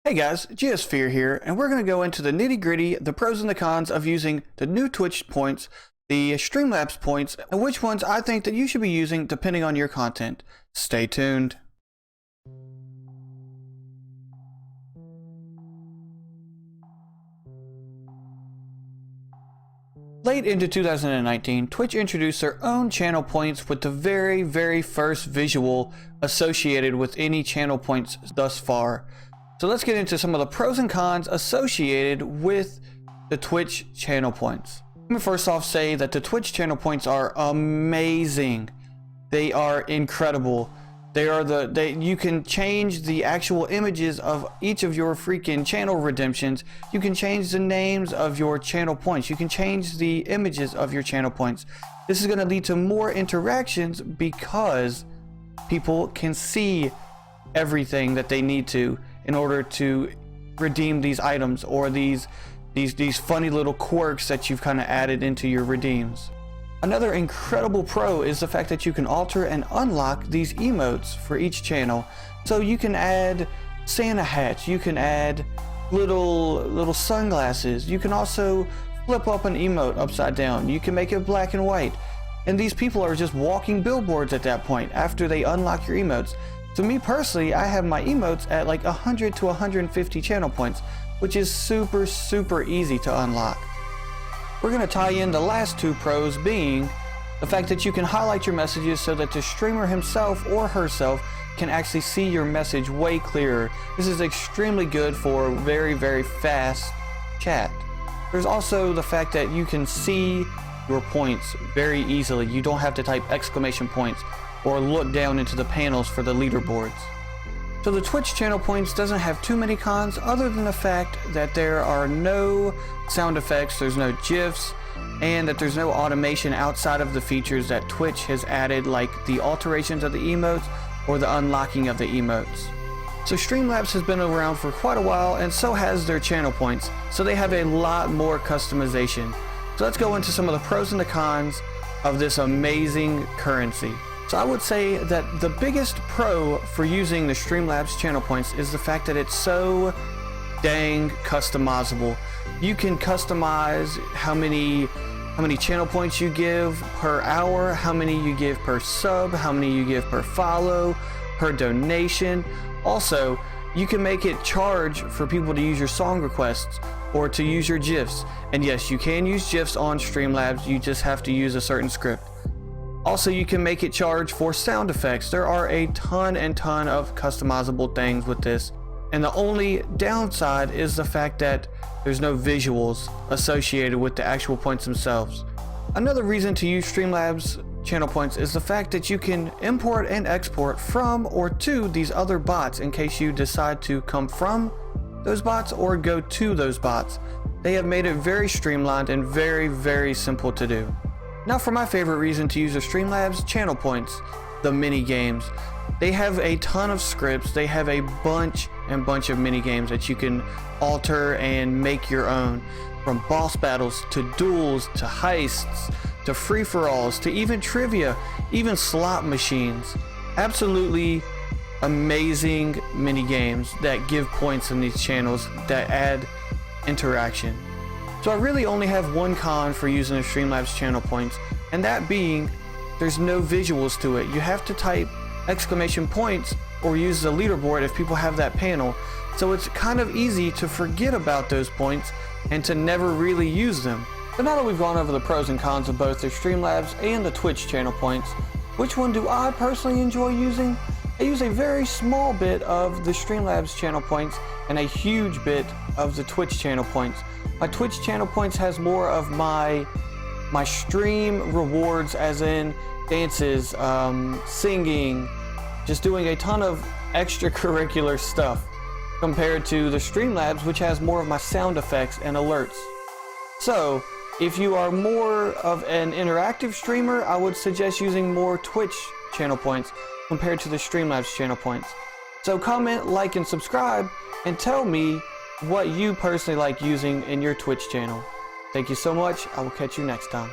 Hey guys, GIFS here, and we're going to go into the nitty-gritty, the pros and the cons of using the new Twitch points, the Streamlabs points, and which ones I think that you should be using depending on your content. Stay tuned. Late into 2019, Twitch introduced their own channel points with the very first visual associated with any channel points thus far. So let's get into some of the pros and cons associated with the Twitch channel points. Let me first off say that the Twitch channel points are amazing. They are incredible. You can change the actual images of each of your freaking channel redemptions. You can change the names of your channel points. You can change the images of your channel points. This is going to lead to more interactions because people can see everything that they need to in order to redeem these items or these funny little quirks that you've kind of added into your redeems. Another incredible pro is the fact that you can alter and unlock these emotes for each channel. So you can add Santa hats, you can add little sunglasses, you can also flip up an emote upside down, you can make it black and white. And these people are just walking billboards at that point after they unlock your emotes. So me personally, I have my emotes at like 100 to 150 channel points, which is super easy to unlock. We're going to tie in the last two pros, being the fact that you can highlight your messages so that the streamer himself or herself can actually see your message way clearer. This is extremely good for very fast chat. There's also the fact that you can see your points very easily. You don't have to type exclamation points or look down into the panels for the leaderboards. So the Twitch channel points doesn't have too many cons other than the fact that there are no sound effects, there's no GIFs, and that there's no automation outside of the features that Twitch has added, like the alterations of the emotes or the unlocking of the emotes. So Streamlabs has been around for quite a while, and so has their channel points, so they have a lot more customization. So let's go into some of the pros and the cons of this amazing currency. So I would say that the biggest pro for using the Streamlabs channel points is the fact that it's so dang customizable. You can customize how many channel points you give per hour, how many you give per sub, how many you give per follow, per donation. Also, you can make it charge for people to use your song requests or to use your GIFs. And yes, you can use GIFs on Streamlabs, you just have to use a certain script. Also, you can make it charge for sound effects. There are a ton of customizable things with this. And the only downside is the fact that there's no visuals associated with the actual points themselves. Another reason to use Streamlabs channel points is the fact that you can import and export from or to these other bots in case you decide to come from those bots or go to those bots. They have made it very streamlined and very simple to do. Now for my favorite reason to use the Streamlabs channel points, the Minigames. They have a ton of scripts, they have a bunch of Minigames that you can alter and make your own. From boss battles, to duels, to heists, to free-for-alls, to even trivia, even slot machines. Absolutely amazing Minigames that give points in these channels that add interaction. So I really only have one con for using the Streamlabs channel points, and that being there's no visuals to it. You have to type exclamation points or use the leaderboard if people have that panel. So it's kind of easy to forget about those points and to never really use them. So now that we've gone over the pros and cons of both the Streamlabs and the Twitch channel points, which one do I personally enjoy using? I use a very small bit of the Streamlabs channel points and a huge bit of the Twitch channel points. My Twitch channel points has more of my stream rewards, as in dances, singing, just doing a ton of extracurricular stuff, compared to the Streamlabs, which has more of my sound effects and alerts. So if you are more of an interactive streamer, I would suggest using more Twitch channel points compared to the Streamlabs channel points. So comment, like, and subscribe, and tell me what you personally like using in your Twitch channel. Thank you so much. I will catch you next time.